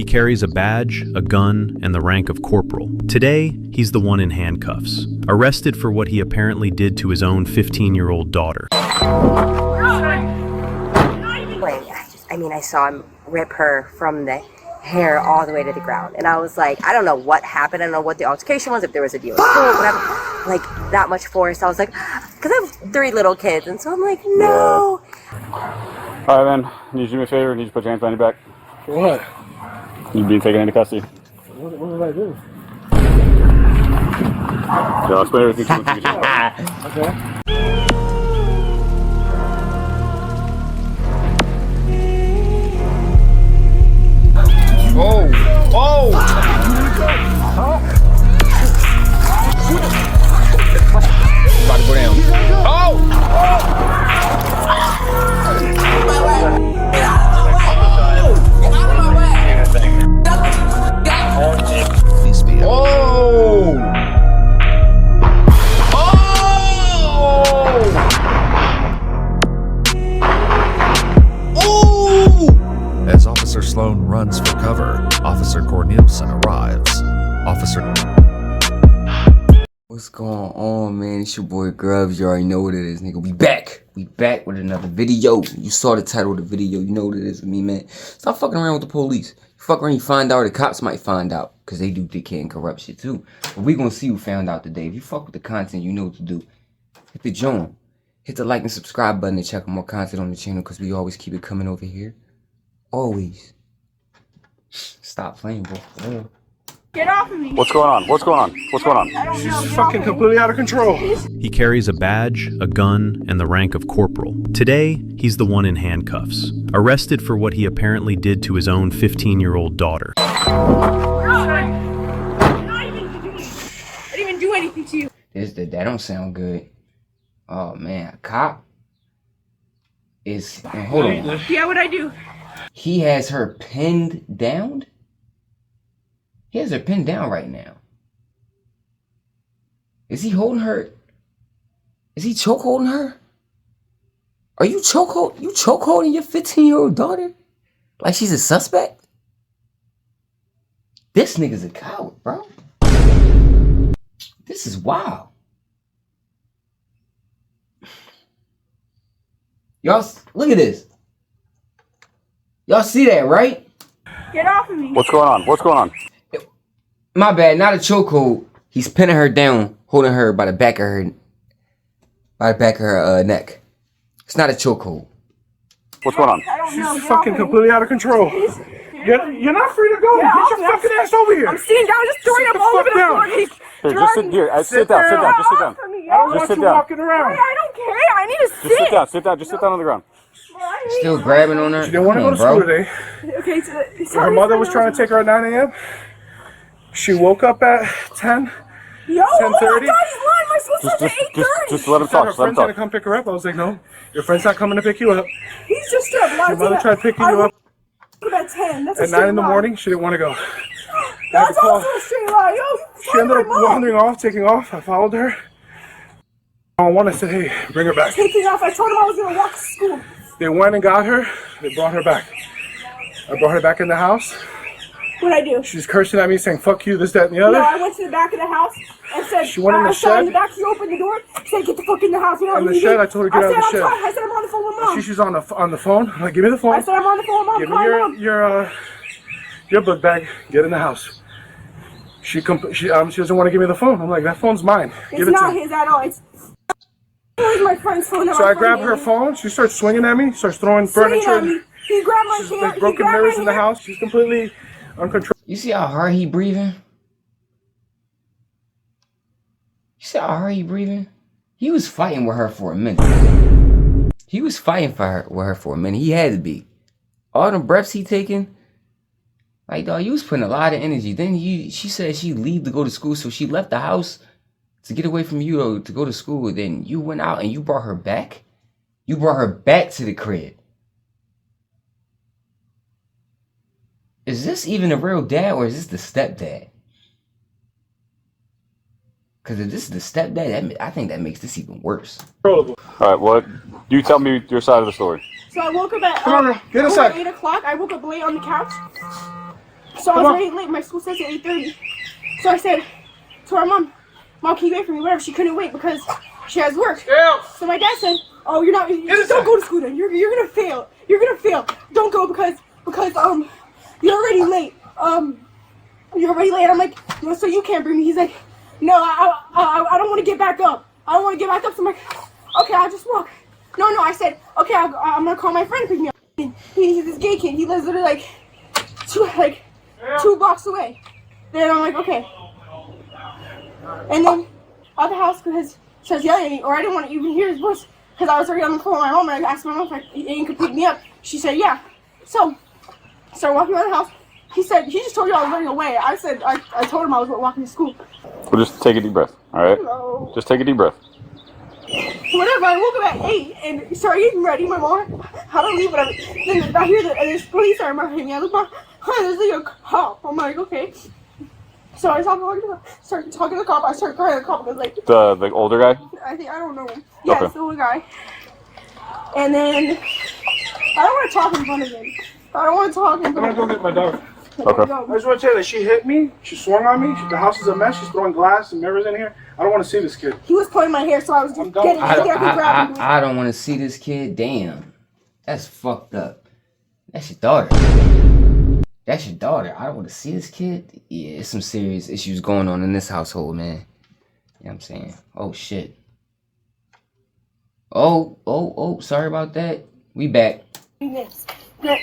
He carries a badge, a gun, and the rank of corporal. Today, he's the one in handcuffs, arrested for what he apparently did to his own 15-year-old daughter. I saw him rip her from the hair all the way to the ground. And I was like, I don't know what happened. I don't know what the altercation was, if there was a deal with school, whatever. Like, that much force. I was like, because I have 3 little kids. And so I'm like, no. Yeah. All right, man. I need you to do me a favor. I need you to put your hands behind your back. For what? You're being taken into custody. What did I do? Yeah, I'll explain everything to you. Okay. Oh! Oh! About to go down. Oh! As Officer Sloan runs for cover, Officer Cornelison arrives. Officer... What's going on, man? It's your boy Grubz. You already know what it is, nigga. We back. We back with another video. You saw the title of the video. You know what it is with me, man. Stop fucking around with the police. You fuck around, you find out. The cops might find out. Because they do dickhead and corrupt shit, too. But we gonna see who found out today. If you fuck with the content, you know what to do. Hit the join. Hit the like and subscribe button to check out more content on the channel. Because we always keep it coming over here. Always. Stop playing, bro. Yeah. Get off of me. What's going on? What's going on? What's going on? She's fucking completely out of control. He carries a badge, a gun, and the rank of corporal. Today, he's the one in handcuffs, arrested for what he apparently did to his own 15-year-old daughter. I didn't even do anything to you. That don't sound good. Oh, man. A cop is... Hold on. Yeah, what'd I do? He has her pinned down? He has her pinned down right now. Is he holding her? Is he choke holding her? Are you choke holding your 15-year-old daughter? Like she's a suspect? This nigga's a coward, bro. This is wild. Y'all, look at this. Y'all see that, right? Get off of me. What's going on? What's going on? My bad, not a chokehold. He's pinning her down, holding her by the back of her, neck. It's not a chokehold. What's going on? I don't know. She's fucking completely out of control. You're not free to go. Yeah, Get your fucking ass over here. I'm sitting down, just throwing up all over the floor. Here, just sit here. Sit down. Sit down. Just sit down. I don't want you walking around. I don't care. I need to sit. Just sit down. Sit down. Just sit down on the ground. Still grabbing on her. She didn't want to go to school today. Okay, so Her mother was trying to take her at 9 a.m. She woke up at 10. Yo, oh my 10:30. God, he's lying. My supposed to at 8:30. Just let him Her talk. Let him friend's gonna talk. come pick her up. I was like, no, your friend's not coming to pick you up. He's just straight lying. Your mother tried picking you up At 10. That's a at straight 9 in the lie. morning. She didn't want to go. That's also a straight lie. Yo, She ended up wandering off, taking off. I followed her. I wanted to say, hey, bring her back. taking off. I told him I was gonna walk to school. They went and got her. They brought her back. I brought her back in the house. What'd I do? She's cursing at me, saying, fuck you, this, that, and the other. No, I went to the back of the house and said, She went in the I saw in shed. the back, she opened the door, said, get the fuck in the house. You know, In the shed, I told her to get out of the shed. I said, I'm on the phone with Mom. She's on the phone. I'm like, give me the phone. I said, I'm on the phone with Mom. Give Call me Mom. your book bag. Get in the house. She doesn't want to give me the phone. I'm like, that phone's mine. Give It's it to not me. his at all. It's my friend's phone. So I grab her phone. She starts swinging at me. Starts throwing furniture. At me. He grabbed my She's hair. like broken mirrors in the house. She's completely uncontrollable. You see how hard he breathing? You see how hard he breathing? He was fighting with her for a minute. He was fighting with her for a minute. He had to be. All the breaths he taking, like, dog, you was putting a lot of energy. Then she said she'd leave to go to school, so she left the house to get away from you to go to school. Then you went out and you brought her back? You brought her back to the crib. Is this even a real dad or is this the stepdad? Because if this is the stepdad, I think that makes this even worse. All right. What? You tell me your side of the story. So I woke up at Come on, get inside. 8 o'clock. I woke up late on the couch. So I was already late. My school starts at 8:30. So I said to our mom, "Mom, can you wait for me?" Whatever. She couldn't wait because she has work. So my dad said, "Oh, you're not. Don't go to school then. You're gonna fail. You're gonna fail. Don't go because you're already late. You're already late." I'm like, "No, so you can't bring me." He's like, "No, I don't want to get back up. I don't want to get back up." So I'm like, "Okay, I'll just walk." No. I said, "Okay, I'm gonna call my friend to pick me up." He's this gay kid. He lives literally like two blocks away. Then I'm like, okay. And then at the house, because she was yelling at me, or I didn't want to even hear his voice because I was already on the phone with my mom, and I asked my mom if he could pick me up. She said, yeah. So I started walking around the house. He said, he just told you I was running away. I said, I told him I was walking to school. Well, just take a deep breath, all right? No. Just take a deep breath. Whatever, I woke up at 8 and started getting ready. My mom, how to leave, whatever. Then I hear this police started behind me. I look behind, there's like a cop. I'm like, okay. So I started talking to the cop. I started crying to the cop because like The older guy? I don't know him. Yeah, Okay. it's the older guy. And then I don't want to talk in front of him. I don't want to talk in I'm front gonna of go him. get my dog. Okay. I just want to tell you that she hit me. She swung on me. The house is a mess. She's throwing glass and mirrors in here. I don't want to see this kid. He was pulling my hair, so I was just I'm done. getting grabbing him. I don't want to see this kid. Damn. That's fucked up. That's your daughter. That's your daughter. I don't want to see this kid. Yeah, there's some serious issues going on in this household, man. You know what I'm saying? Oh, shit. Oh, sorry about that. We back.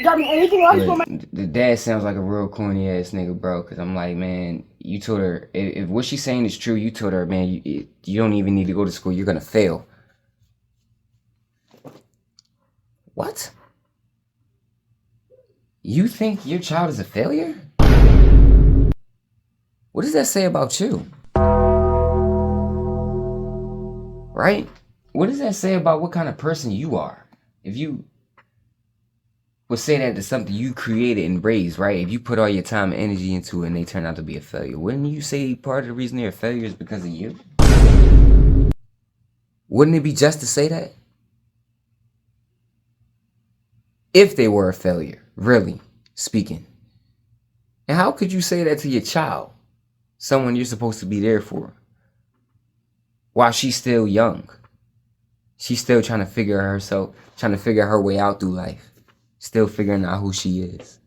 Got me anything else for my... The dad sounds like a real corny ass nigga, bro. Cause I'm like, man, you told her if what she's saying is true, you told her, man, you don't even need to go to school. You're gonna fail. What? You think your child is a failure? What does that say about you? Right? What does that say about what kind of person you are? If you would say that to something you created and raised, right? If you put all your time and energy into it and they turn out to be a failure, wouldn't you say part of the reason they're a failure is because of you? Wouldn't it be just to say that? If they were a failure, really speaking. And how could you say that to your child? Someone you're supposed to be there for. While she's still young. She's still trying to figure her way out through life. Still figuring out who she is.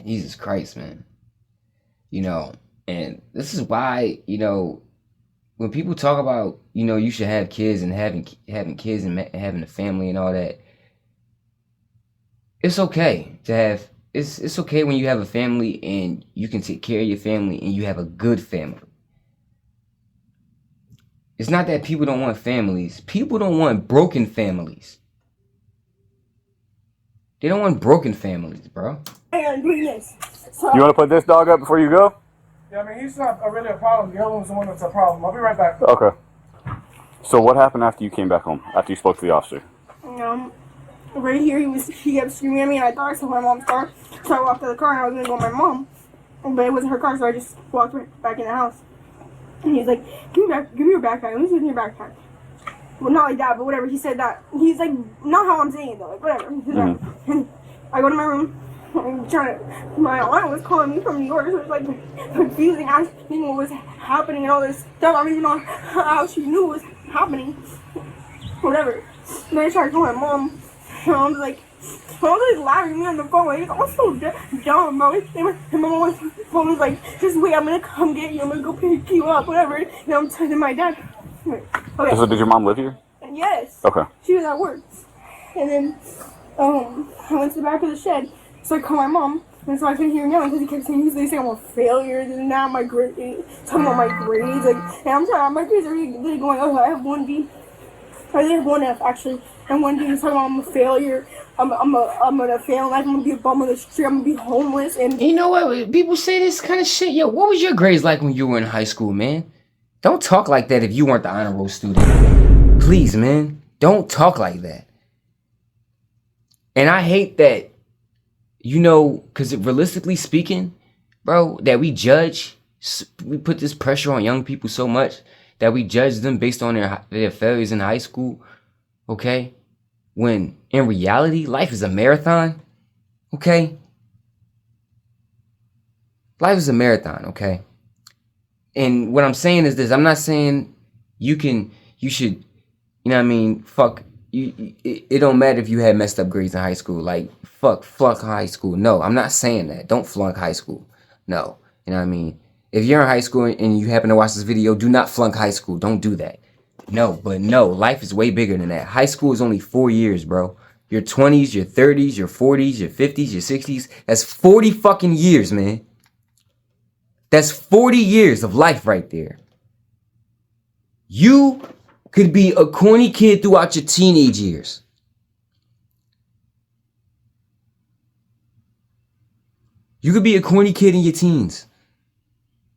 Jesus Christ, man. You know, and this is why, you know, when people talk about, you know, you should have kids and having kids and having a family and all that, it's okay to have, it's okay when you have a family and you can take care of your family and you have a good family. It's not that people don't want families. People don't want broken families. They don't want broken families, bro. I'm doing this. So, You want to put this dog up before you go? Yeah, I mean, he's not really a problem. The other one's the one that's a problem. I'll be right back. Okay. So what happened after you came back home? After you spoke to the officer? right here, he kept screaming at me, and I thought I saw my mom's car. So I walked to the car, and I was gonna go with my mom, but it wasn't her car, so I just walked right back in the house. And he's like, give me your backpack. Let me see your backpack. Well, not like that, but whatever. He said that. He's like, not how I'm saying it though. Like whatever. He said that. And I go to my room. I'm trying to. My aunt was calling me from New York, so it's like confusing, asking what was happening and all this stuff. I don't even know how she knew what was happening. Whatever. And then I tried calling my mom. And I was like laughing at me on the phone. Like, I'm so dumb, bro. And my mom's phone was like, just wait, I'm gonna come get you. I'm gonna go pick you up, whatever. And I'm telling my dad. Okay. So did your mom live here? Yes. Okay. She was at work. And then I went to the back of the shed. So I called my mom. And so I couldn't hear him yelling because he kept saying, he's saying I'm a failure. And now my grades, talking about my grades. Like, and I'm trying, my grades are really going, oh, I have 1B. I have 1F actually. And 1B is talking about I'm a failure. I'm gonna fail in life. I'm gonna be a bum on the street. I'm gonna be homeless. And you know what? People say this kind of shit. Yo, what was your grades like when you were in high school, man? Don't talk like that if you weren't the honor roll student. Please, man. Don't talk like that. And I hate that, you know, because realistically speaking, bro, that we put this pressure on young people so much that we judge them based on their failures in high school, okay? when in reality, life is a marathon, okay? Life is a marathon, okay? And what I'm saying is this. I'm not saying you should, you know what I mean, fuck, it don't matter if you had messed up grades in high school. Like, flunk high school. No, I'm not saying that. Don't flunk high school. No, you know what I mean? If you're in high school and you happen to watch this video, do not flunk high school. Don't do that. No, but no, life is way bigger than that. High school is only 4 years, bro. Your 20s, your 30s, your 40s, your 50s, your 60s. That's 40 fucking years, man. That's 40 years of life right there. You could be a corny kid throughout your teenage years. You could be a corny kid in your teens.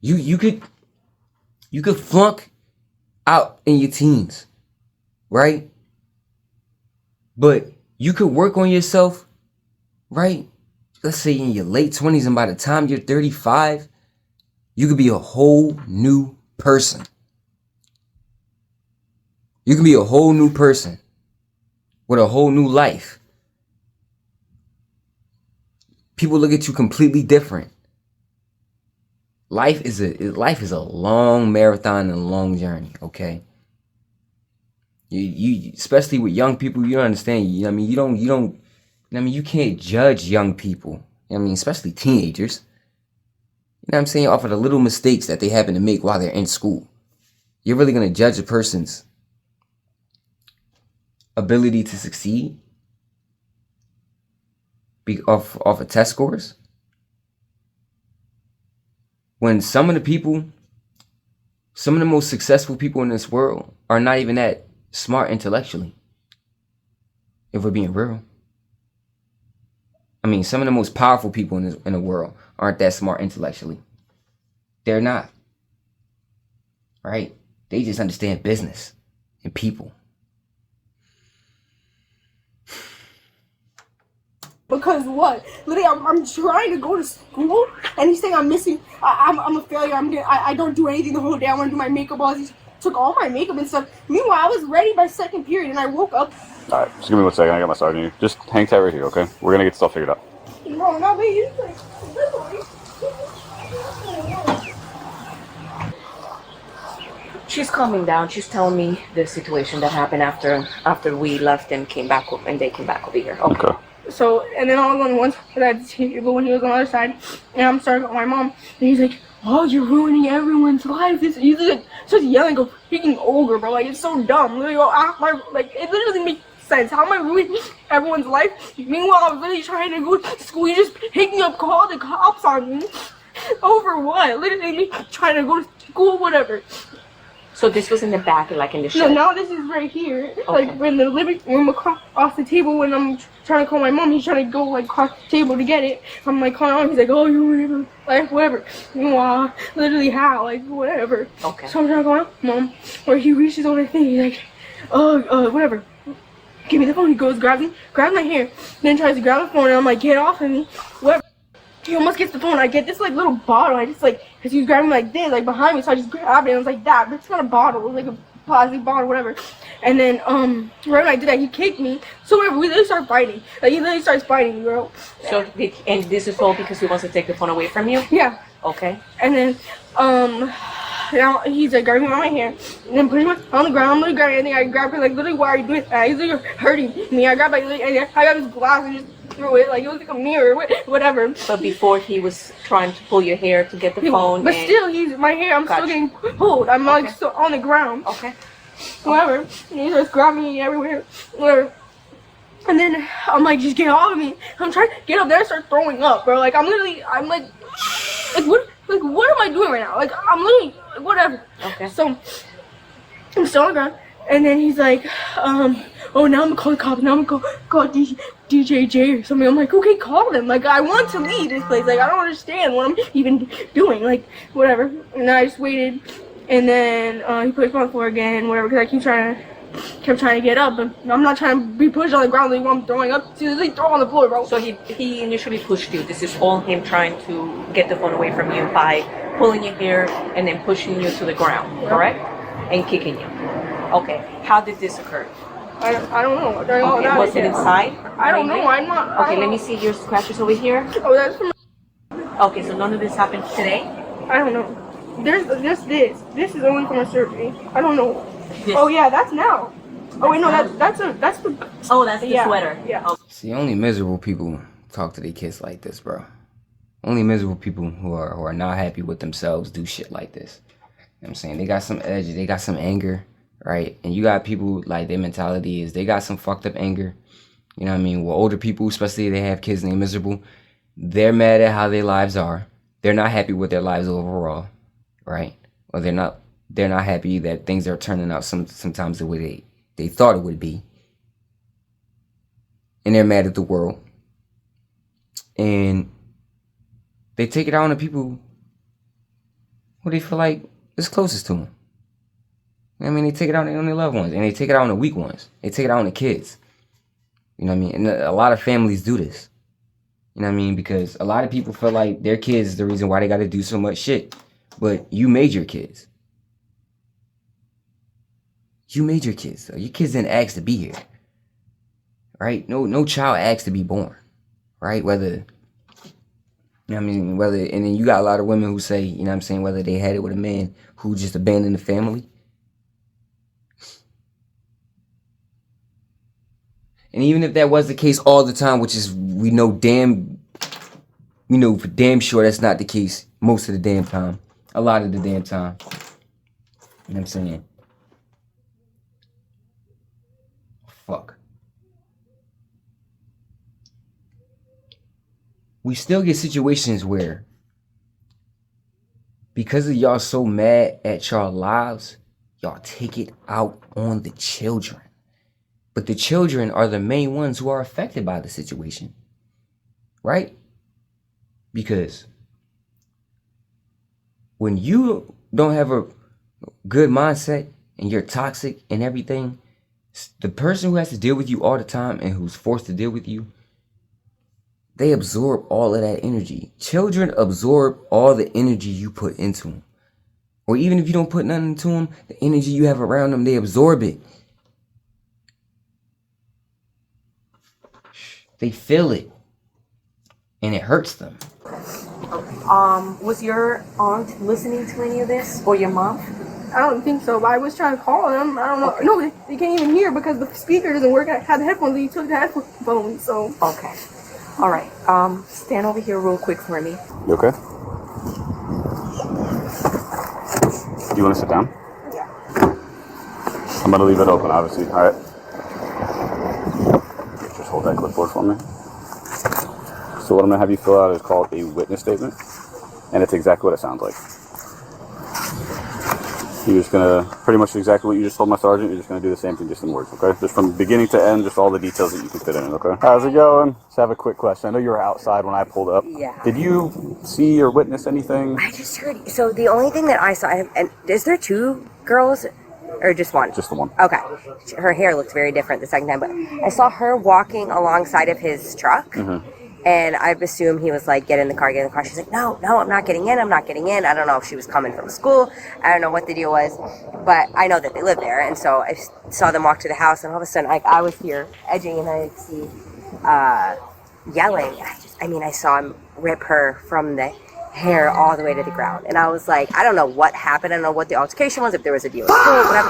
You could flunk out in your teens, right? But you could work on yourself, right? Let's say in your late 20s, and by the time you're 35, you could be a whole new person. You can be a whole new person with a whole new life. People look at you completely different. Life is a long marathon and a long journey, okay? You especially with young people, you don't understand. I mean, you can't judge young people. I mean, especially teenagers. You know what I'm saying? Off of the little mistakes that they happen to make while they're in school. You're really gonna judge a person's ability to succeed off of test scores? When some of the most successful people in this world are not even that smart intellectually. If we're being real. I mean, some of the most powerful people in the world aren't that smart intellectually. They're not. Right? They just understand business and people. Because what? Literally, I'm trying to go to school, and he's saying I'm missing. I'm a failure. I don't do anything the whole day. I want to do my makeup. He took all my makeup and stuff. Meanwhile, I was ready by second period, and I woke up. All right, just give me 1 second. I got my sergeant here. Just hang tight right here, okay? We're gonna get stuff figured out. No, no, wait. You like, She's calming down. She's telling me the situation that happened after we left and came back, and they came back over here. Okay. So, and then all of a sudden, once that table when he was on the other side, and I'm starting with my mom, and he's like, "Oh, you're ruining everyone's life." He's like, just yelling, "Go freaking ogre, bro!" Like, it's so dumb. Literally, it literally doesn't make sense. How am I ruining everyone's life? Meanwhile, I was literally trying to go to school. You just picking up, call the cops on me over what? Literally, trying to go to school, whatever. So this was in the back, like in the shed? No, now this is right here. Okay. Like, in the living room across the table when I'm trying to call my mom. He's trying to go, like, across the table to get it. I'm, like, calling on. He's like, "Oh, you like, whatever." Meanwhile, literally how? Like, whatever. Okay. So I'm trying to call Mom. Where he reaches over the thing. He's like, whatever. Give me the phone. He goes, grabs my hair. Then tries to grab the phone. And I'm like, "Get off of me." Whatever. He almost gets the phone. I get this like little bottle. I just like, cause he was grabbing like this, like behind me. So I just grabbed it. And I was like that. But it's not a bottle. It was like a plastic bottle, whatever. And then right when I did that, he kicked me. So whatever, we literally started fighting. Like he literally starts fighting, girl. So and this is all because he wants to take the phone away from you? Yeah. Okay. And then now he's like grabbing my hair and then putting me on the ground. I'm literally grabbing anything. I grab her like literally, why are you doing that? He's like hurting me. I grabbed like and I got his glass and just threw it like it was like a mirror, whatever. But before he was trying to pull your hair to get the phone. But still, my hair. I'm still getting pulled. I'm like still on the ground. Okay. Whatever. And he starts grabbing me everywhere. Whatever. And then I'm like, just get off of me. I'm trying to get up there and start throwing up, bro. Like I'm like what am I doing right now? Like I'm literally whatever. Okay. So I'm still on the ground, and then he's like, oh, now I'm gonna call the cops. Now I'm gonna call DJJ or something. I'm like, okay, call them. Like I want to leave this place. Like I don't understand what I'm even doing. Like whatever. And then I just waited, and then he put his phone on the floor again, whatever. Because I kept trying to get up, but I'm not trying to be pushed on the ground like while I'm throwing up. So they throw on the floor, bro. So he initially pushed you. This is all him trying to get the phone away from you by pulling your hair and then pushing you to the ground, correct? And kicking you. Okay. How did this occur? I don't know. During all Okay, that. was it inside? I don't know. I'm not. Okay, let me see your scratches over here. Oh, that's from. Okay, so none of this happened today? I don't know. There's just this. This is only from a surgery. I don't know. This. Oh yeah, that's now. Oh wait, no, that's the. Oh, that's the Yeah, sweater. yeah. Okay. See, only miserable people talk to their kids like this, bro. Only miserable people who are not happy with themselves do shit like this. You know what I'm saying? They got some edge, they got some anger, right? And you got people like their mentality is they got some fucked up anger. You know what I mean? Well, older people, especially if they have kids and they're miserable, they're mad at how their lives are. They're not happy with their lives overall, right? Or they're not happy that things are turning out sometimes the way they thought it would be. And they're mad at the world. And they take it out on the people who they feel like is closest to them. I mean, they take it out on their loved ones. And they take it out on the weak ones. They take it out on the kids. You know what I mean? And a lot of families do this. You know what I mean? Because a lot of people feel like their kids is the reason why they got to do so much shit. But you made your kids. You made your kids. Though. Your kids didn't ask to be here. Right? No child asked to be born. Right? Whether, you know what I mean? Whether, and then you got a lot of women who say, you know what I'm saying, whether they had it with a man who just abandoned the family. And even if that was the case all the time, which is, we know for damn sure that's not the case most of the damn time. A lot of the damn time. You know what I'm saying? Fuck. We still get situations where, because of y'all so mad at y'all lives, y'all take it out on the children. But the children are the main ones who are affected by the situation. Right? Because when you don't have a good mindset and you're toxic and everything, the person who has to deal with you all the time and who's forced to deal with you, they absorb all of that energy. Children absorb all the energy you put into them. Or even if you don't put nothing into them, the energy you have around them, they absorb it. They feel it. And it hurts them. Was your aunt listening to any of this? Or your mom? I don't think so, but I was trying to call them. I don't know. Okay. No, they can't even hear because the speaker doesn't work. I had the headphones, you took the headphones, so. Okay. All right. Stand over here real quick for me. You okay? Do you want to sit down? Yeah. I'm going to leave it open, obviously. All right. Just hold that clipboard for me. So what I'm going to have you fill out is called a witness statement. And it's exactly what it sounds like. You're just going to, pretty much exactly what you just told my sergeant, you're just going to do the same thing, just in words, okay? Just from beginning to end, just all the details that you can fit in it, okay? How's it going? Just have a quick question. I know you were outside when I pulled up. Yeah. Did you see or witness anything? I just heard. So the only thing that I saw, and is there two girls or just one? Just the one. Okay. Her hair looked very different the second time, but I saw her walking alongside of his truck. Mm-hmm. And I assume he was like, get in the car, get in the car. She's like, no, I'm not getting in. I don't know if she was coming from school. I don't know what the deal was. But I know that they live there. And so I saw them walk to the house. And all of a sudden, I was here edging and I see yelling. I saw him rip her from the hair all the way to the ground. And I was like, I don't know what happened. I don't know what the altercation was, if there was a deal with school, whatever.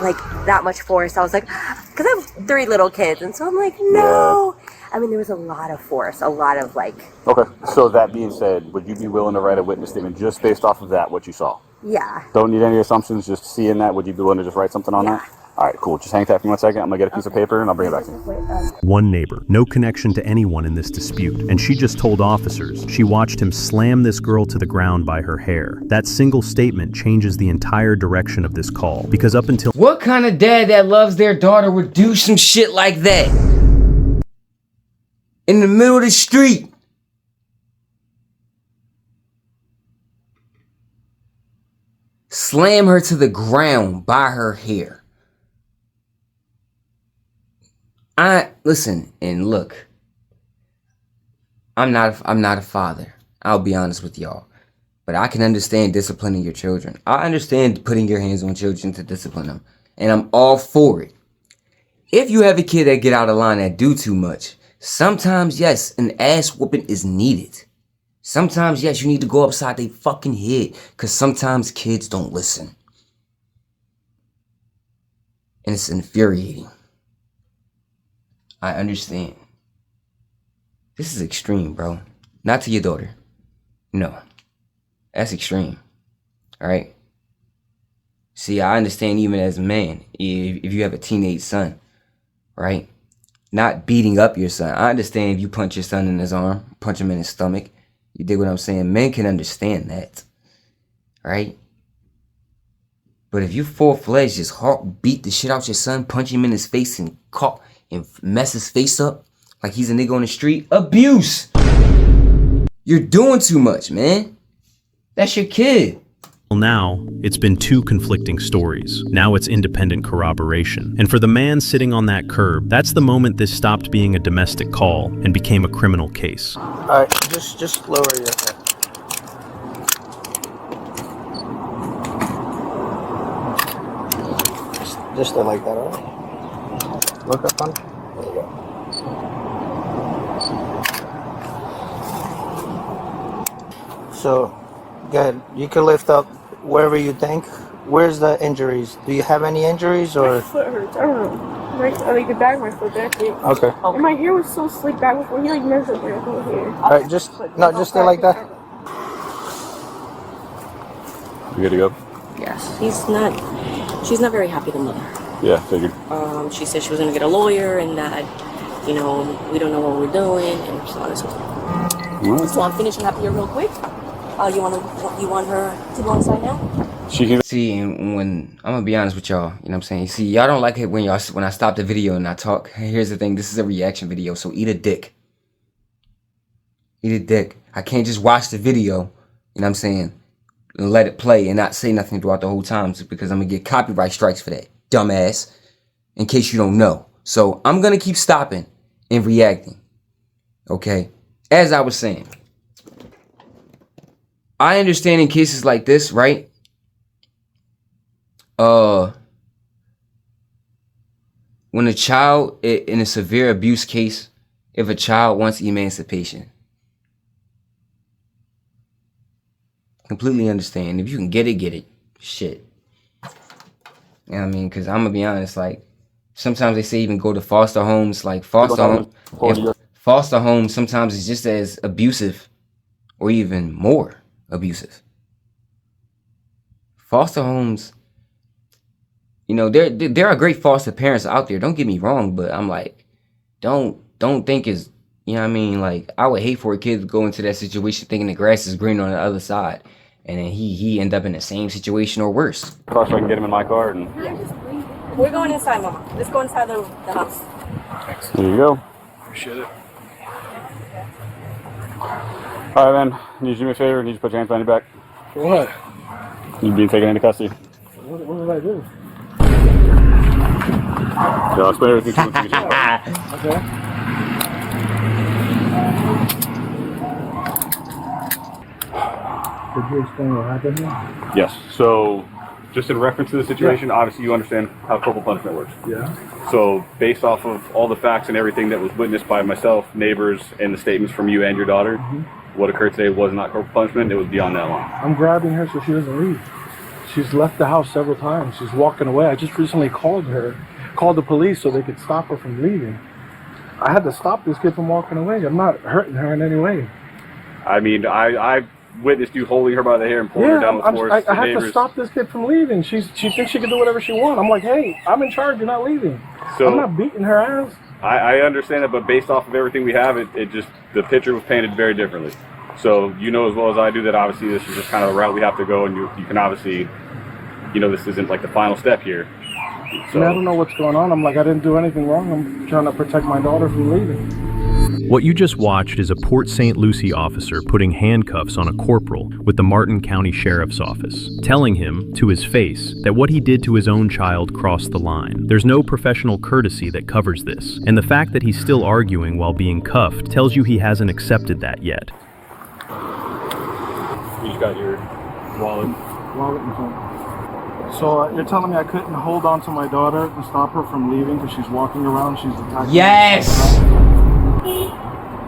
Like, that much force. I was like, because I have 3 little kids. And so I'm like, no. Yeah. I mean, there was a lot of force, a lot of like... Okay, so that being said, would you be willing to write a witness statement just based off of that, what you saw? Yeah. Don't need any assumptions, just seeing that, would you be willing to just write something on that? All right, cool. Just hang tight for 1 second. I'm going to get a piece of paper and I'll bring it back to you. One neighbor, no connection to anyone in this dispute, and she just told officers she watched him slam this girl to the ground by her hair. That single statement changes the entire direction of this call, because up until... What kind of dad that loves their daughter would do some shit like that? In the middle of the street. Slam her to the ground by her hair. Listen and look. I'm not a father. I'll be honest with y'all. But I can understand disciplining your children. I understand putting your hands on children to discipline them. And I'm all for it. If you have a kid that get out of line that do too much, sometimes, yes, an ass whooping is needed. Sometimes, yes, you need to go upside their fucking head, because sometimes kids don't listen. And it's infuriating. I understand. This is extreme, bro. Not to your daughter. No. That's extreme. Alright? See, I understand even as a man, if you have a teenage son, right? Not beating up your son. I understand if you punch your son in his arm, punch him in his stomach. You dig what I'm saying? Men can understand that. Right? But if you full-fledged just beat the shit out your son, punch him in his face and mess his face up like he's a nigga on the street, abuse! You're doing too much, man. That's your kid. Well, now, it's been two conflicting stories. Now it's independent corroboration. And for the man sitting on that curb, that's the moment this stopped being a domestic call and became a criminal case. Alright, just lower your head. Just like that, alright? Look up on. There you go. So, good. You can lift up wherever you think. Where's the injuries? Do you have any injuries or? My foot hurts. I don't know. Like the back of my foot. That's it. Okay. And my hair was so slick back before. He like measured my whole hair. Alright, just stay like that. You good to go? Yes, she's not very happy, the mother. Yeah, figured. She said she was gonna get a lawyer and that, we don't know what we're doing and so on and so forth. So I'm finishing up here real quick. You want her to go inside now? She can. See, and when I'm gonna be honest with y'all, you know what I'm saying? See, y'all don't like it when I stop the video and I talk. Here's the thing, this is a reaction video, so eat a dick. Eat a dick. I can't just watch the video, you know what I'm saying, and let it play and not say nothing throughout the whole time because I'm gonna get copyright strikes for that, dumbass, in case you don't know. So I'm gonna keep stopping and reacting, okay? As I was saying, I understand in cases like this, right? When a child, in a severe abuse case, if a child wants emancipation. Completely understand. If you can get it, get it. Shit. You know what I mean? Because I'm going to be honest, like, sometimes they say even go to foster homes. Like, foster homes sometimes is just as abusive or even more abusive. Foster homes, there are great foster parents out there. Don't get me wrong, but I'm like, don't think it's, you know what I mean? Like, I would hate for a kid to go into that situation thinking the grass is green on the other side, and then he end up in the same situation or worse. So I can get him in my car and. We're going inside, Mama. Let's go inside the house. There you go. Appreciate it. All right, man. Need you to do me a favor. Need you to put your hands behind your back. For what? You're being taken into custody. What did I do? Yeah, I'll explain everything to you. Okay. Could you explain what happened here? Yes. So, just in reference to the situation, obviously you understand how corporal punishment works. Yeah. So, based off of all the facts and everything that was witnessed by myself, neighbors, and the statements from you and your daughter, what occurred today was not corporal punishment. It was beyond that line. I'm grabbing her so she doesn't leave. She's left the house several times. She's walking away. I just recently called the police so they could stop her from leaving. I had to stop this kid from walking away. I'm not hurting her in any way. I mean, I witnessed you holding her by the hair and pulling her down with force. I had to stop this kid from leaving. She thinks she can do whatever she wants. I'm like, hey, I'm in charge. You're not leaving. So, I'm not beating her ass. I understand that, but based off of everything we have, it just, the picture was painted very differently. So you know as well as I do that obviously this is just kind of a route we have to go, and you can obviously, this isn't like the final step here. So I don't know what's going on. I'm like, I didn't do anything wrong. I'm trying to protect my daughter from leaving. What you just watched is a Port St. Lucie officer putting handcuffs on a corporal with the Martin County Sheriff's Office, telling him, to his face, that what he did to his own child crossed the line. There's no professional courtesy that covers this, and the fact that he's still arguing while being cuffed tells you he hasn't accepted that yet. You just got your wallet. Wallet and phone. So you're telling me I couldn't hold on to my daughter and stop her from leaving because she's walking around, she's attacking Yes!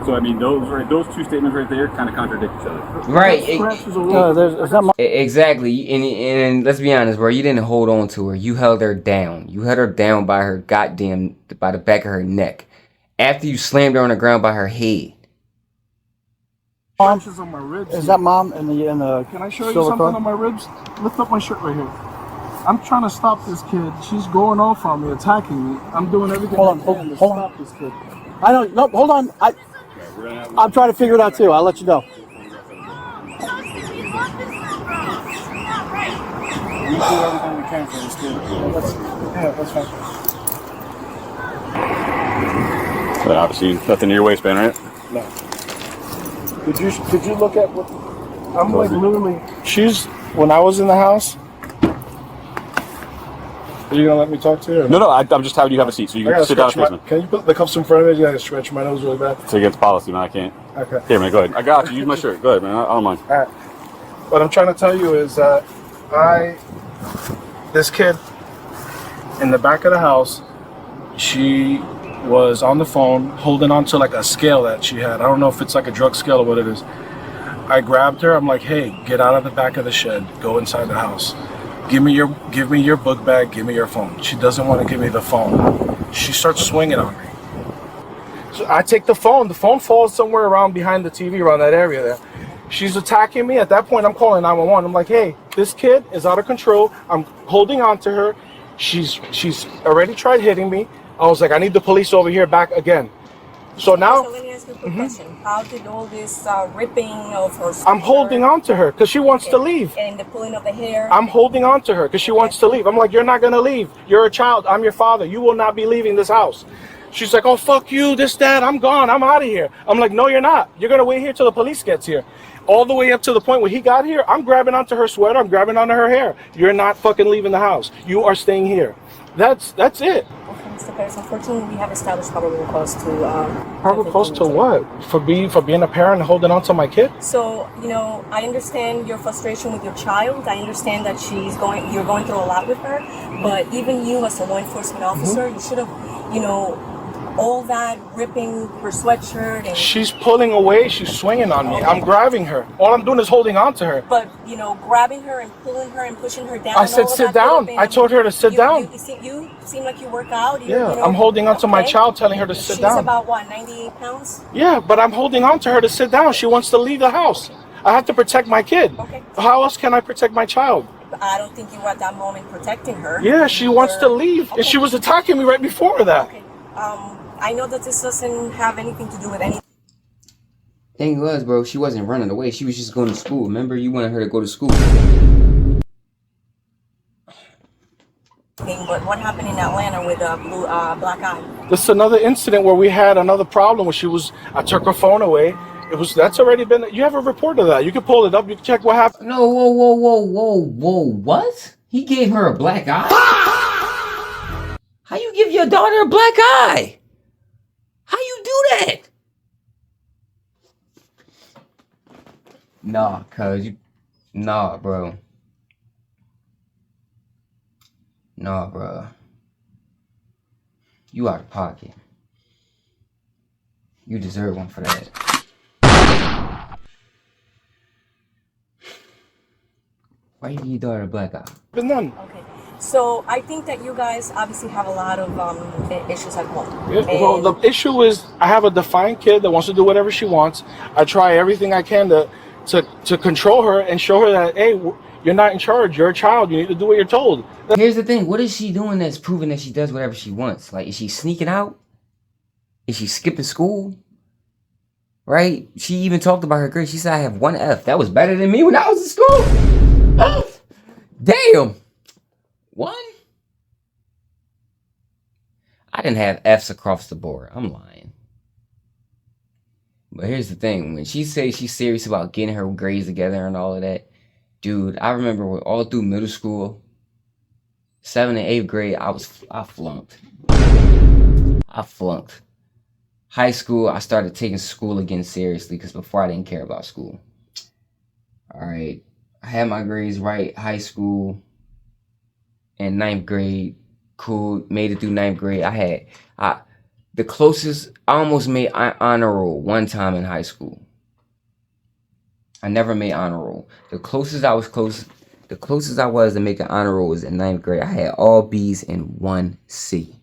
So I mean, those two statements right there kind of contradict each other. Right. Exactly. And let's be honest, bro. You didn't hold on to her. You held her down. You held her down by her by the back of her neck. After you slammed her on the ground by her head. On my ribs. Is that mom in the Can I show you something on my ribs? Lift up my shirt right here. I'm trying to stop this kid. She's going off on me, attacking me. I'm doing everything I can to stop this kid. I know. No, hold on. I'm trying to figure it out too. I'll let you know. We do everything we can for this kid. That's fine. But obviously, nothing in your waistband, right? No. Did you look at what? I'm like literally. When I was in the house. Are you gonna let me talk to her? No. I'm just having you have a seat so you can sit down. Can you put the cuffs in front of me? I gotta stretch my nose really bad. It's against policy, man. I can't. Okay. Here, man. Go ahead. I got you. Use my shirt. Go ahead, man. I don't mind. All right. What I'm trying to tell you is that this kid in the back of the house, she was on the phone holding on to like a scale that she had. I don't know if it's like a drug scale or what it is. I grabbed her. I'm like, hey, get out of the back of the shed. Go inside the house. Give me your book bag. Give me your phone. She doesn't want to give me the phone. She starts swinging on me. So I take the phone. The phone falls somewhere around behind the TV, around that area there. She's attacking me. At that point, I'm calling 911. I'm like, hey, this kid is out of control. I'm holding on to her. She's already tried hitting me. I was like, I need the police over here back again. So now, So let me ask you a quick question. How did all this ripping of her I'm holding on to her because she wants to leave. and the pulling of the hair? I'm holding on to her because she wants to leave. I'm like, you're not going to leave. You're a child. I'm your father. You will not be leaving this house. She's like, oh, fuck you, this, that. I'm gone. I'm out of here. I'm like, no, you're not. You're going to wait here till the police gets here. All the way up to the point where he got here, I'm grabbing onto her sweater. I'm grabbing onto her hair. You're not fucking leaving the house. You are staying here. That's it. Okay, Mr. Perez, unfortunately, we have established probable cause to... Probable cause to what? For being a parent and holding on to my kid? So, I understand your frustration with your child. I understand that you're going through a lot with her. But even you, as a law enforcement officer, you should have, all that ripping her sweatshirt and... She's pulling away. She's swinging on me. Okay. I'm grabbing her. All I'm doing is holding on to her. But, grabbing her and pulling her and pushing her down. I said sit down. I told her to sit down. You seem like you work out. I'm holding on to my child, telling her to sit down. She's about, 98 pounds? Yeah, but I'm holding on to her to sit down. She wants to leave the house. I have to protect my kid. Okay. How else can I protect my child? I don't think you were at that moment protecting her. Yeah, she wants to leave. Okay. And she was attacking me right before that. Okay. I know that this doesn't have anything to do with anything. Thing was, bro, she wasn't running away. She was just going to school. Remember, you wanted her to go to school. But what happened in Atlanta with a black eye? This is another incident where we had another problem where I took her phone away. That's already been, you have a report of that. You can pull it up, you can check what happened. No, whoa, what? He gave her a black eye? How you give your daughter a black eye? How you do that? Nah, bro. Nah, bro. You out of pocket. You deserve one for that. Why you give your daughter a black eye? Been done. Okay. So I think that you guys obviously have a lot of issues at home. Yeah, well, the issue is I have a defiant kid that wants to do whatever she wants. I try everything I can to control her and show her that, hey, you're not in charge. You're a child. You need to do what you're told. Here's the thing. What is she doing that's proving that she does whatever she wants? Like, is she sneaking out? Is she skipping school? Right? She even talked about her grades. She said, I have 1 F. That was better than me when I was in school. Damn. 1? I didn't have F's across the board. I'm lying. But here's the thing. When she says she's serious about getting her grades together and all of that, dude, I remember all through middle school, 7th and 8th grade, I flunked. I flunked. High school, I started taking school again seriously because before I didn't care about school. All right. I had my grades right. High school. in 9th grade. Cool, made it through 9th grade. I almost made honor roll one time in high school. I never made honor roll. The closest I was to making honor roll was in 9th grade. I had all B's and 1 C.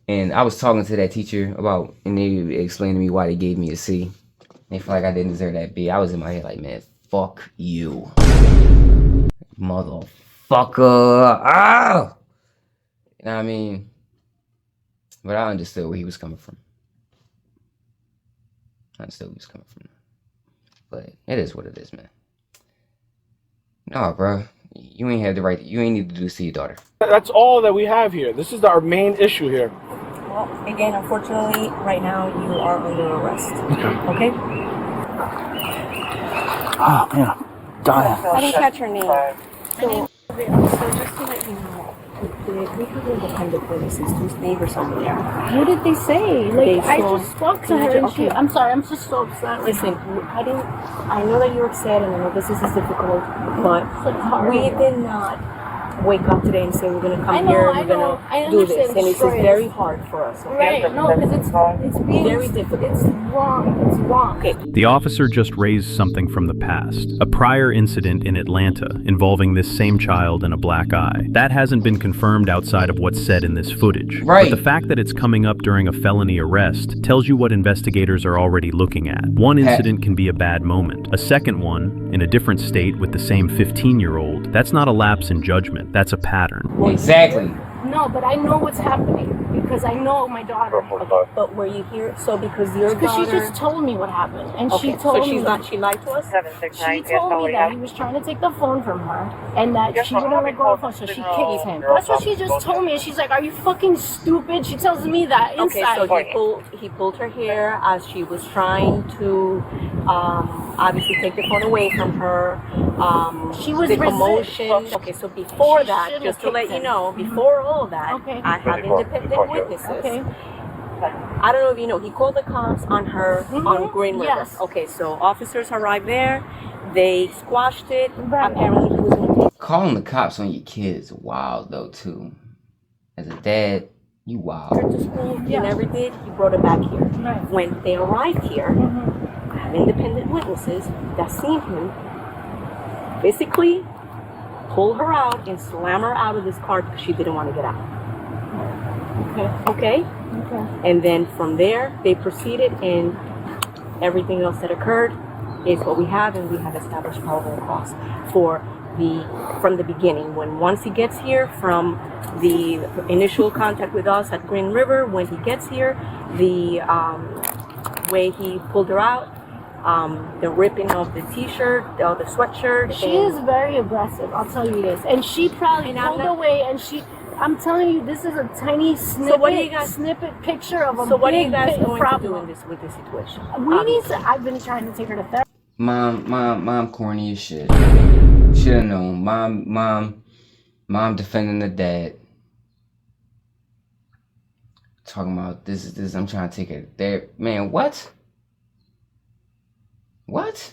And I was talking to that teacher and they explained to me why they gave me a C. They feel like I didn't deserve that B. I was in my head like, man, fuck you. Motherfucker. Ah! You know what I mean? But I understood where he was coming from. But it is what it is, man. No, bro. You ain't have the right. You ain't need to do this to your daughter. That's all that we have here. This is our main issue here. Well, again, unfortunately, right now you are under arrest. Okay? Oh, man, I'm dying. I didn't catch her name. So just to let you know, we have independent witnesses whose neighbors over there. What did they say? Like, I just spoke to her and okay. I'm sorry, I'm just so upset. Listen, I know that you're upset and I know this is difficult, but we did not wake up today and say we're going to come here and we're going to do this. And it's just very hard for us. Okay? Right, no, because it's being very difficult. It's wrong. It's wrong. Okay. The officer just raised something from the past, a prior incident in Atlanta involving this same child and a black eye. That hasn't been confirmed outside of what's said in this footage. Right. But the fact that it's coming up during a felony arrest tells you what investigators are already looking at. One incident can be a bad moment. A second one, in a different state with the same 15-year-old, that's not a lapse in judgment, that's a pattern. Exactly. No, but I know what's happening because I know my daughter. Okay, but were you here? So because your daughter... Because she just told me what happened, and okay, she told me she lied to us. She told me that he was trying to take the phone from her, and that she wouldn't let go of the phone, so she kicked him. That's what she just told me, and she's like, "Are you fucking stupid?" She tells me that inside. Okay, so he pulled her hair as she was trying to obviously take the phone away from her. She was the commotion. Okay, so before that, just to let you know, before all that, okay. I have independent witnesses. Okay. I don't know if you know, he called the cops on her on Green River. Yes. Okay, so officers arrived there, they squashed it. Right. Apparently he was going to take... Calling the cops on your kids is wild though too. As a dad, you wild. To school, he never did. He brought it back here. Right. When they arrived here, I have independent witnesses that seen him basically pull her out and slam her out of this car because she didn't want to get out. Okay? And then from there, they proceeded, and everything else that occurred is what we have, and we have established probable cause from the beginning. Once he gets here, from the initial contact with us at Green River, when he gets here, the way he pulled her out, the ripping of the t-shirt, the sweatshirt. She is very aggressive, I'll tell you this. And she probably pulled away, and I'm telling you, this is a tiny snippet picture of a so what are you big guys going problem. to do with this situation? I've been trying to take her to therapy. Mom corny as shit. Should've known. Mom defending the dad. Talking about this, I'm trying to take it there. Man, what? What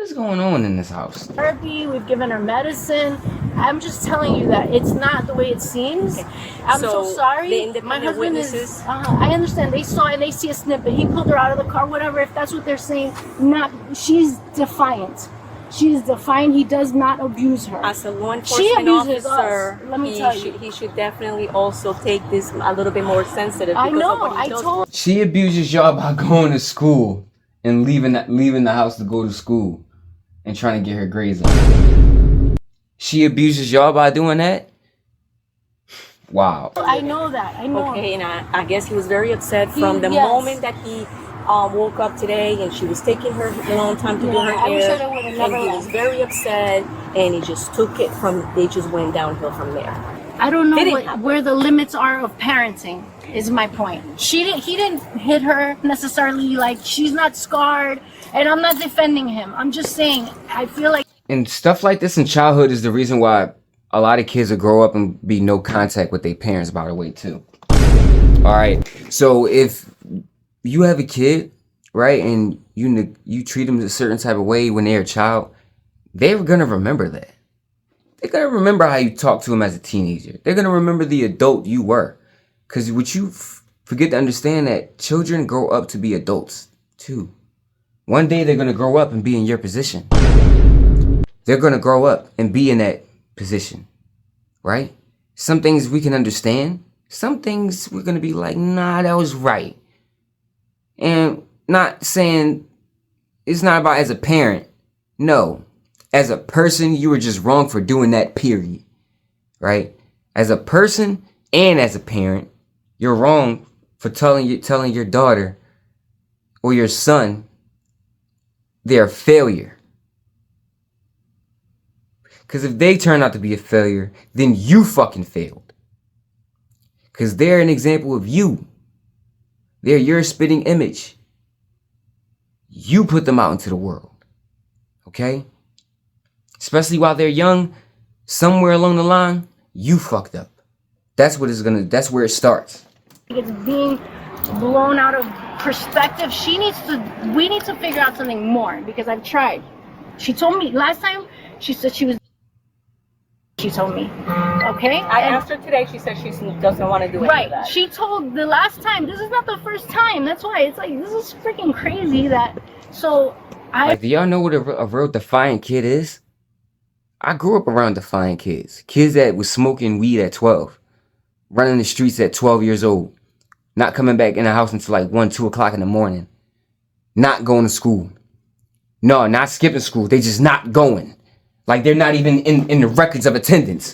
is going on in this house? Therapy, we've given her medicine. I'm just telling you that it's not the way it seems. Okay. I'm so sorry. My husband is. I understand. They saw and they see a snippet. He pulled her out of the car. Whatever. If that's what they're saying, she's defiant. She is defiant. He does not abuse her. As a law enforcement officer, let me tell you, he should definitely also take this a little bit more sensitive. I know. She abuses y'all by going to school and leaving the house to go to school and trying to get her grades up. She abuses y'all by doing that? Wow. I know that. I know. Okay, and I guess he was very upset from the moment that he woke up today, and she was taking her a long time to do her hair, and he was very upset, and he just took it they just went downhill from there. I don't know where the limits are of parenting, is my point. He didn't hit her necessarily, like, she's not scarred, and I'm not defending him. I'm just saying, I feel like... And stuff like this in childhood is the reason why a lot of kids will grow up and be no contact with their parents, by the way, too. Alright, so if you have a kid, right, and you treat them a certain type of way when they're a child, they're gonna remember that. they're going to remember how you talked to them as a teenager. They're going to remember the adult you were. Because what you forget to understand that children grow up to be adults too. One day they're going to grow up and be in your position. They're going to grow up and be in that position, right? Some things we can understand. Some things we're going to be like, nah, that was right. And not saying it's not about as a parent. No. As a person, you were just wrong for doing that, period. Right? As a person and as a parent, you're wrong for telling your daughter or your son they're a failure. Because if they turn out to be a failure, then you fucking failed. Because they're an example of you. They're your spitting image. You put them out into the world. Okay? Especially while they're young, somewhere along the line, you fucked up. That's where it starts. It's being blown out of perspective. We need to figure out something more, because I've tried. She told me last time, she said she told me, okay? I asked her today, she said she doesn't want to do it. Right, she told the last time, this is not the first time. That's why it's like, this is freaking crazy that, so Like, do y'all know what a real defiant kid is? I grew up around defiant kids. Kids that was smoking weed at 12. Running the streets at 12 years old. Not coming back in the house until like 1, 2 o'clock in the morning. Not going to school. No, not skipping school. They just not going. Like they're not even in the records of attendance.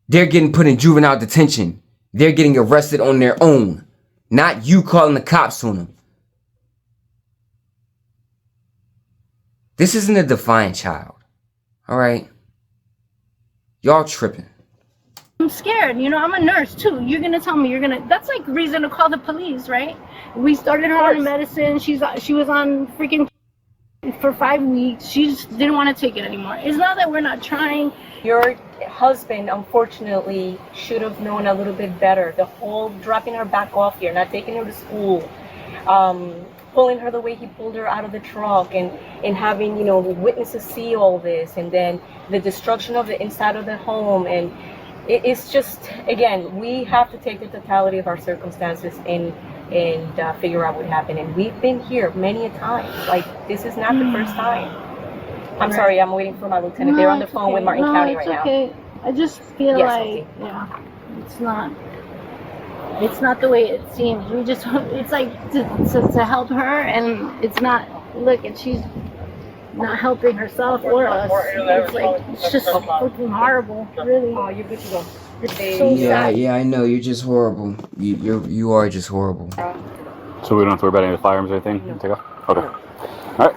They're getting put in juvenile detention. They're getting arrested on their own. Not you calling the cops on them. This isn't a defiant child. Alright? Y'all tripping. I'm scared, I'm a nurse too. You're gonna tell me that's like reason to call the police, right? We started her on medicine. She was on freaking for 5 weeks. She just didn't want to take it anymore. It's not that we're not trying. Your husband, unfortunately, should have known a little bit better. The whole dropping her back off here, not taking her to school, pulling her the way he pulled her out of the truck, and having, witnesses see all this, and then the destruction of the inside of the home. And it's just, again, we have to take the totality of our circumstances and figure out what happened. And we've been here many a time. Like, this is not the first time. I'm sorry, I'm waiting for my lieutenant. They're on the phone with Martin County right now. I just feel like, it's not the way it seems. It's like to help her, and it's not, and she's not helping herself or us. It's just fucking horrible, really. Oh, you're good to go. It's so sad. Yeah, I know, you're just horrible. You are just horrible. So we don't have to worry about any of the firearms or anything? No. Take off? Okay. All right.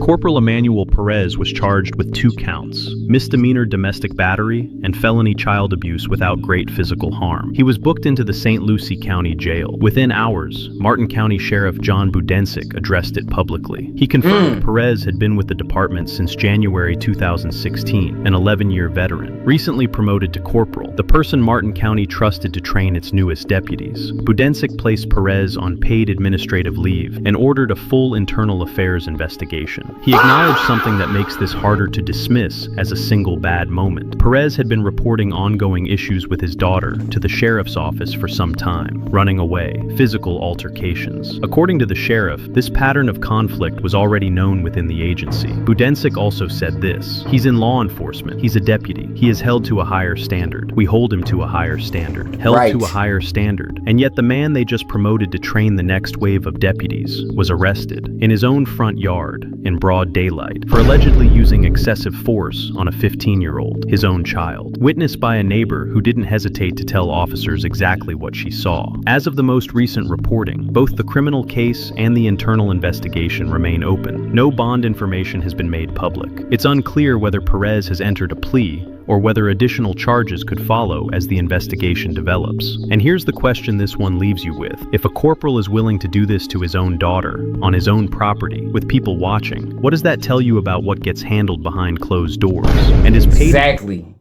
Corporal Emmanuel Perez was charged with 2 counts, misdemeanor domestic battery and felony child abuse without great physical harm. He was booked into the St. Lucie County Jail. Within hours, Martin County Sheriff John Budensic addressed it publicly. He confirmed Perez had been with the department since January 2016, an 11-year veteran. Recently promoted to corporal, the person Martin County trusted to train its newest deputies. Budensic placed Perez on paid administrative leave and ordered a full internal affairs investigation. He acknowledged something that makes this harder to dismiss as a single bad moment. Perez had been reporting ongoing issues with his daughter to the sheriff's office for some time, running away, physical altercations. According to the sheriff, this pattern of conflict was already known within the agency. Budensic also said this: he's in law enforcement, he's a deputy, he is held to a higher standard. We hold him to a higher standard. Held to a higher standard. And yet the man they just promoted to train the next wave of deputies was arrested in his own front yard in broad daylight for allegedly using excessive force on a 15-year-old, his own child, witnessed by a neighbor who didn't hesitate to tell officers exactly what she saw. As of the most recent reporting, both the criminal case and the internal investigation remain open. No bond information has been made public. It's unclear whether Perez has entered a plea or whether additional charges could follow as the investigation develops. And here's the question this one leaves you with. If a corporal is willing to do this to his own daughter, on his own property, with people watching, what does that tell you about what gets handled behind closed doors? And is paid— Exactly.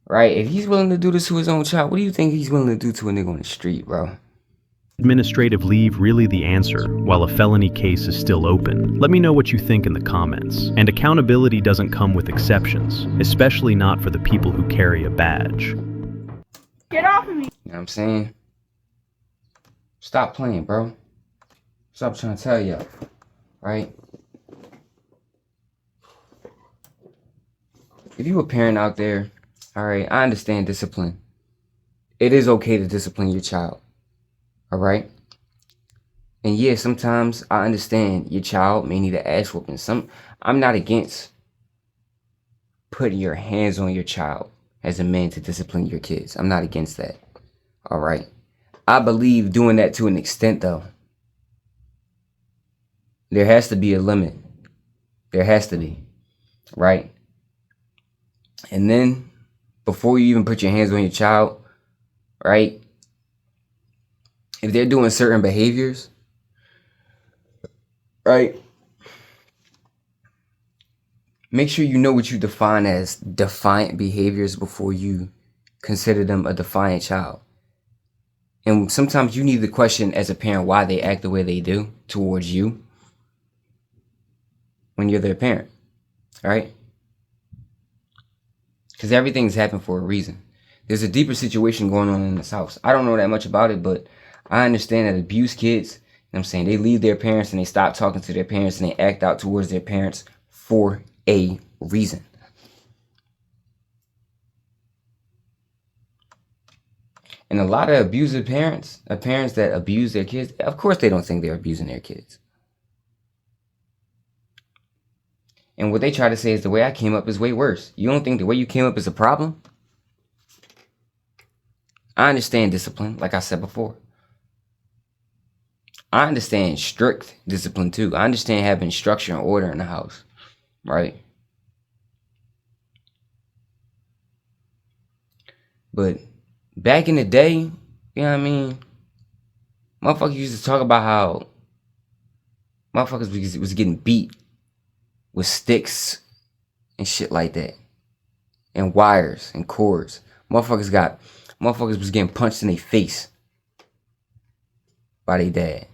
Right? If he's willing to do this to his own child, what do you think he's willing to do to a nigga on the street, bro? Administrative leave really the answer, while a felony case is still open? Let me know what you think in the comments. And accountability doesn't come with exceptions, especially not for the people who carry a badge. Get off of me. You know what I'm saying? Stop playing, bro. Stop trying to tell you, right? If you a parent out there, all right, I understand discipline. It is okay to discipline your child. All right. And yeah, sometimes I understand your child may need an ass whooping. I'm not against putting your hands on your child as a man to discipline your kids. I'm not against that. All right. I believe doing that to an extent, though. There has to be a limit. There has to be. Right. And then before you even put your hands on your child, right? If they're doing certain behaviors, right? Make sure you know what you define as defiant behaviors before you consider them a defiant child. And sometimes you need to question as a parent why they act the way they do towards you when you're their parent, right? Because everything's happened for a reason. There's a deeper situation going on in this house. I don't know that much about it, but I understand that abused kids, you know what I'm saying, they leave their parents and they stop talking to their parents and they act out towards their parents for a reason. And a lot of abusive parents, parents that abuse their kids, of course they don't think they're abusing their kids. And what they try to say is the way I came up is way worse. You don't think the way you came up is a problem? I understand discipline, like I said before. I understand strict discipline too. I understand having structure and order in the house, right? But back in the day, you know what I mean? Motherfuckers used to talk about how motherfuckers was getting beat with sticks and shit like that. And wires and cords. Motherfuckers was getting punched in their face by their dad.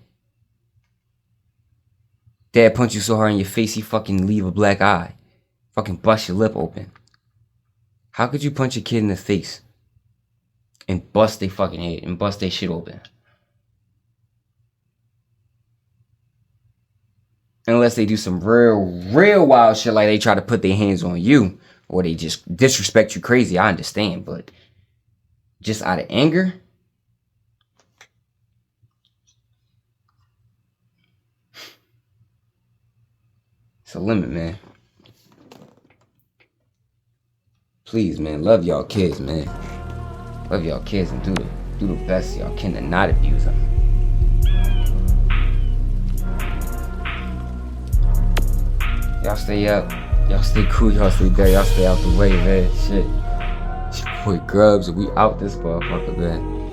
Dad punch you so hard in your face, he fucking leave a black eye. Fucking bust your lip open. How could you punch a kid in the face and bust their fucking head and bust their shit open? Unless they do some real wild shit like they try to put their hands on you or they just disrespect you crazy, I understand. But just out of anger? It's a limit, man. Please, man, love y'all kids, man. Love y'all kids and do the best y'all can to not abuse them. Y'all stay up. Y'all stay cool. Y'all stay there. Y'all stay out the way, man. Shit. It's your boy Grubz, and we out this motherfucker, man.